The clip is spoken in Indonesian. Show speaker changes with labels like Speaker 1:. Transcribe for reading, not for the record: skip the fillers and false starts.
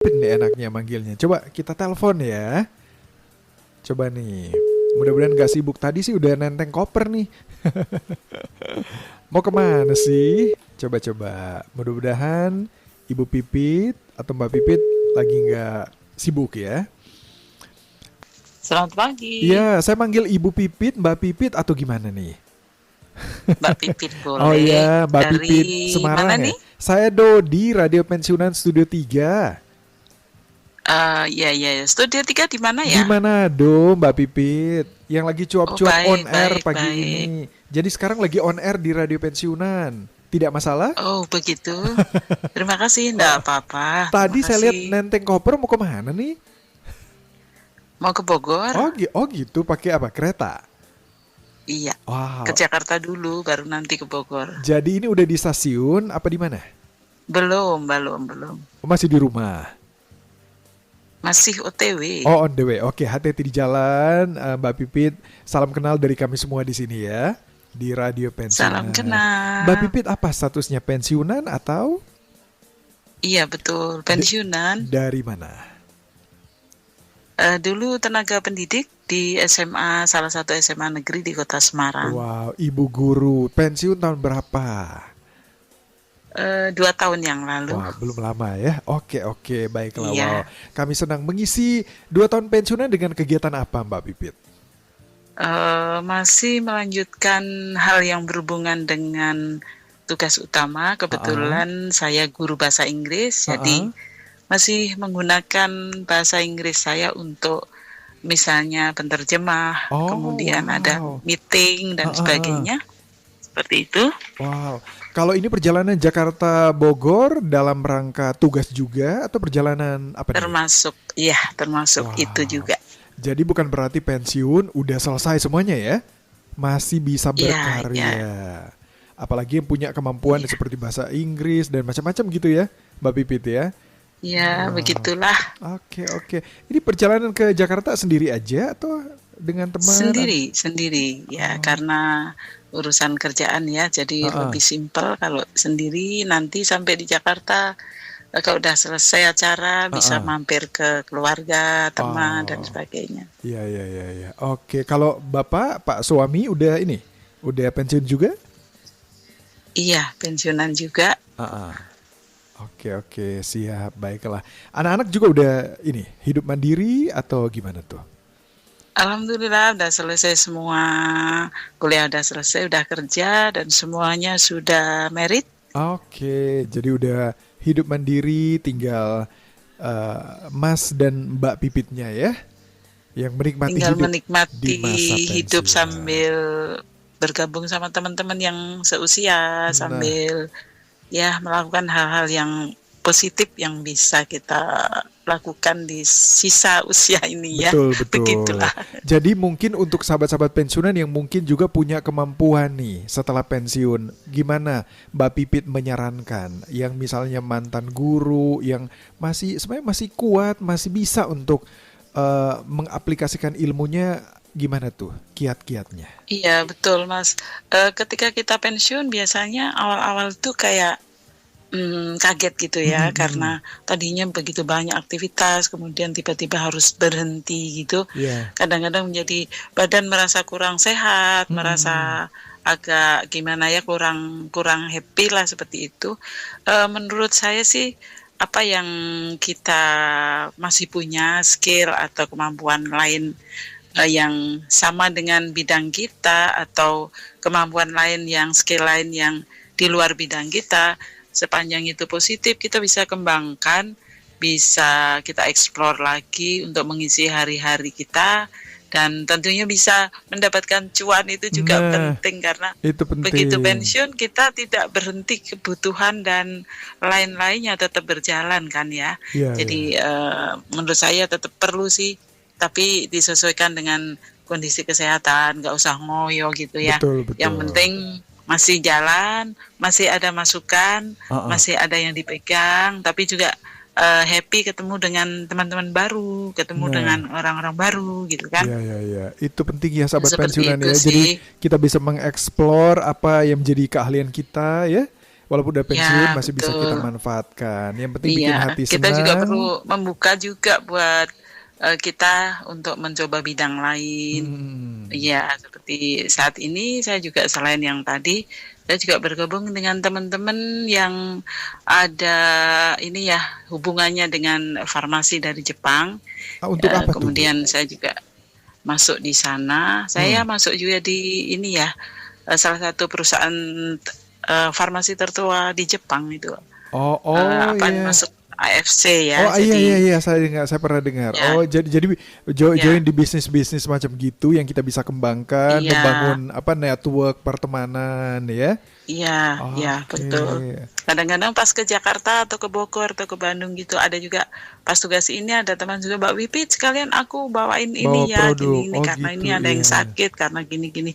Speaker 1: ini enaknya manggilnya. Coba kita telepon ya. Coba nih. Mudah-mudahan gak sibuk. Tadi sih udah nenteng koper nih. Mau kemana sih? Coba-coba. Mudah-mudahan Ibu Pipit atau Mbak Pipit lagi gak sibuk ya.
Speaker 2: Selamat pagi,
Speaker 1: Iya, saya manggil Ibu Pipit, Mbak Pipit atau gimana nih?
Speaker 2: Mbak Pipit
Speaker 1: Oh
Speaker 2: boleh.
Speaker 1: iya, Mbak
Speaker 2: Dari
Speaker 1: Pipit Semarang
Speaker 2: mana
Speaker 1: ya.
Speaker 2: nih?
Speaker 1: Saya Dodi, Radio Pensiunan Studio 3
Speaker 2: Ya, ya, ya. Studio 3 di mana
Speaker 1: di
Speaker 2: ya?
Speaker 1: Manado, Mbak Pipit. Yang lagi
Speaker 2: Oh,
Speaker 1: cuap-cuap on
Speaker 2: baik,
Speaker 1: air
Speaker 2: baik,
Speaker 1: pagi
Speaker 2: baik.
Speaker 1: ini. Jadi sekarang lagi on air di Radio Pensiunan. Tidak masalah?
Speaker 2: Oh, begitu. Terima kasih, enggak apa-apa. Terima
Speaker 1: Tadi saya lihat
Speaker 2: kasih.
Speaker 1: nenteng koper mau kemana nih?
Speaker 2: Mau ke Bogor?
Speaker 1: Oh gitu, pakai apa? Kereta.
Speaker 2: Iya, ke
Speaker 1: Wow.
Speaker 2: Jakarta dulu, baru nanti ke Bogor.
Speaker 1: Jadi ini udah di stasiun apa di mana?
Speaker 2: Belum, belum, belum.
Speaker 1: Oh, masih di rumah.
Speaker 2: Masih OTW.
Speaker 1: Oh, on the way. Oke, hati-hati di jalan, Mbak Pipit. Salam kenal dari kami semua di sini ya, di Radio
Speaker 2: Salam
Speaker 1: Pensiunan. Mbak
Speaker 2: kenal.
Speaker 1: Pipit apa statusnya, pensiunan atau
Speaker 2: Iya, betul.
Speaker 1: d-
Speaker 2: Pensiunan.
Speaker 1: dari mana?
Speaker 2: Dulu tenaga pendidik di SMA, salah satu SMA negeri di Kota Semarang.
Speaker 1: Wow, ibu guru. Pensiun tahun berapa?
Speaker 2: 2 tahun yang lalu.
Speaker 1: Wah, belum lama ya. Oke, baiklah. Wow,
Speaker 2: Iya.
Speaker 1: kami senang mengisi 2 tahun pensiunan dengan kegiatan apa, Mbak Pipit?
Speaker 2: Masih melanjutkan hal yang berhubungan dengan tugas utama.
Speaker 1: Ah,
Speaker 2: Kebetulan saya guru bahasa Inggris, jadi
Speaker 1: ah.
Speaker 2: masih menggunakan bahasa Inggris saya untuk misalnya penterjemah,
Speaker 1: Oh,
Speaker 2: kemudian ada
Speaker 1: wow.
Speaker 2: meeting dan
Speaker 1: Ah.
Speaker 2: sebagainya. Seperti itu.
Speaker 1: Wow. Kalau ini perjalanan Jakarta Bogor dalam rangka tugas juga atau perjalanan apa nih?
Speaker 2: Termasuk, ya, termasuk itu
Speaker 1: Wow.
Speaker 2: juga.
Speaker 1: Jadi bukan berarti pensiun udah selesai semuanya ya. Masih bisa
Speaker 2: Iya, iya,
Speaker 1: berkarya. Apalagi yang punya kemampuan
Speaker 2: iya.
Speaker 1: seperti bahasa Inggris dan macam-macam gitu ya, Mbak Pipit ya.
Speaker 2: Ya,
Speaker 1: Wow.
Speaker 2: begitulah.
Speaker 1: Oke. Ini perjalanan ke Jakarta sendiri aja atau dengan teman?
Speaker 2: Sendiri, sendiri ya,
Speaker 1: Oh.
Speaker 2: karena urusan kerjaan ya, jadi
Speaker 1: Heeh.
Speaker 2: lebih simpel kalau sendiri. Nanti sampai di Jakarta, kalau udah selesai acara bisa
Speaker 1: Heeh.
Speaker 2: mampir ke keluarga, teman dan
Speaker 1: Oh.
Speaker 2: sebagainya.
Speaker 1: Iya. Oke, kalau Bapak, Pak suami udah ini, udah pensiun juga?
Speaker 2: Iya, pensiunan juga.
Speaker 1: Heeh. Oke, siap, baiklah. Anak-anak juga udah ini, hidup mandiri atau gimana tuh?
Speaker 2: Alhamdulillah udah selesai semua, kuliah udah selesai, udah kerja dan semuanya sudah merit.
Speaker 1: Oke, jadi udah hidup mandiri, tinggal Mas dan Mbak Pipitnya ya, yang menikmati
Speaker 2: Tinggal
Speaker 1: hidup di
Speaker 2: menikmati
Speaker 1: masa
Speaker 2: hidup
Speaker 1: pensiun.
Speaker 2: sambil bergabung sama teman-teman yang seusia,
Speaker 1: Nah,
Speaker 2: sambil ya melakukan hal-hal yang positif yang bisa kita lakukan di sisa usia ini ya.
Speaker 1: betul.
Speaker 2: Begitulah.
Speaker 1: Jadi mungkin untuk sahabat-sahabat pensiunan yang mungkin juga punya kemampuan nih setelah pensiun, gimana Mbak Pipit menyarankan yang misalnya mantan guru yang masih sebenarnya masih kuat, masih bisa untuk mengaplikasikan ilmunya, gimana tuh kiat-kiatnya?
Speaker 2: Iya, betul, Mas. Ketika kita pensiun biasanya awal-awal tuh kayak kaget gitu ya,
Speaker 1: Mm-mm.
Speaker 2: karena tadinya begitu banyak aktivitas, kemudian tiba-tiba harus berhenti gitu.
Speaker 1: Ya.
Speaker 2: Kadang-kadang menjadi badan merasa kurang sehat,
Speaker 1: Mm-mm.
Speaker 2: merasa agak gimana ya, kurang kurang happy lah seperti itu. Menurut saya sih apa yang kita masih punya skill atau kemampuan lain yang sama dengan bidang kita atau kemampuan lain yang skill lain yang di luar bidang kita, sepanjang itu positif kita bisa kembangkan, bisa kita explore lagi untuk mengisi hari-hari kita dan tentunya bisa mendapatkan cuan. Itu juga
Speaker 1: Nah,
Speaker 2: penting karena
Speaker 1: itu
Speaker 2: begitu
Speaker 1: penting.
Speaker 2: pensiun kita tidak berhenti, kebutuhan dan lain-lainnya tetap berjalan kan ya.
Speaker 1: Ya.
Speaker 2: Jadi menurut saya tetap perlu sih, tapi disesuaikan dengan kondisi kesehatan, nggak usah ngoyo gitu ya. Yang
Speaker 1: Betul.
Speaker 2: penting masih jalan, masih ada masukan,
Speaker 1: Heeh.
Speaker 2: masih ada yang dipegang, tapi juga happy ketemu dengan teman-teman baru, ketemu dengan
Speaker 1: Nah,
Speaker 2: orang-orang baru gitu kan.
Speaker 1: ya. Itu penting ya sahabat
Speaker 2: Seperti
Speaker 1: pensiunan
Speaker 2: itu
Speaker 1: ya. Jadi
Speaker 2: sih.
Speaker 1: kita bisa mengeksplor apa yang menjadi keahlian kita ya. Walaupun udah pensiun
Speaker 2: Ya,
Speaker 1: masih bisa kita
Speaker 2: betul.
Speaker 1: manfaatkan. Yang penting bikin
Speaker 2: Iya,
Speaker 1: hati
Speaker 2: kita juga
Speaker 1: senang.
Speaker 2: perlu membuka juga buat kita untuk mencoba bidang lain.
Speaker 1: Hmm.
Speaker 2: Iya, seperti saat ini saya juga selain yang tadi, saya juga bergabung dengan teman-teman yang ada ini ya, hubungannya dengan farmasi dari Jepang.
Speaker 1: Untuk apa tuh, Bu?
Speaker 2: Kemudian saya juga masuk di sana. Saya
Speaker 1: Hmm.
Speaker 2: masuk juga di ini ya, salah satu perusahaan farmasi tertua di Jepang itu.
Speaker 1: Oh, oh
Speaker 2: Apa
Speaker 1: ya.
Speaker 2: masuk AFC
Speaker 1: Oh
Speaker 2: ya.
Speaker 1: iya iya
Speaker 2: Jadi
Speaker 1: iya saya dengar, saya pernah dengar.
Speaker 2: ya,
Speaker 1: Oh jadi join
Speaker 2: ya,
Speaker 1: di bisnis-bisnis macam gitu yang kita bisa kembangkan,
Speaker 2: iya,
Speaker 1: membangun apa network pertemanan ya.
Speaker 2: iya, iya,
Speaker 1: Oke.
Speaker 2: betul. Kadang-kadang pas ke Jakarta atau ke Bogor atau ke Bandung gitu ada juga pas tugas ini ada teman juga Mbak Wipit sekalian aku bawain
Speaker 1: Bawa
Speaker 2: ini ya
Speaker 1: produk.
Speaker 2: gini
Speaker 1: Oh
Speaker 2: karena
Speaker 1: gitu
Speaker 2: ini ada yang
Speaker 1: iya.
Speaker 2: sakit karena gini-gini.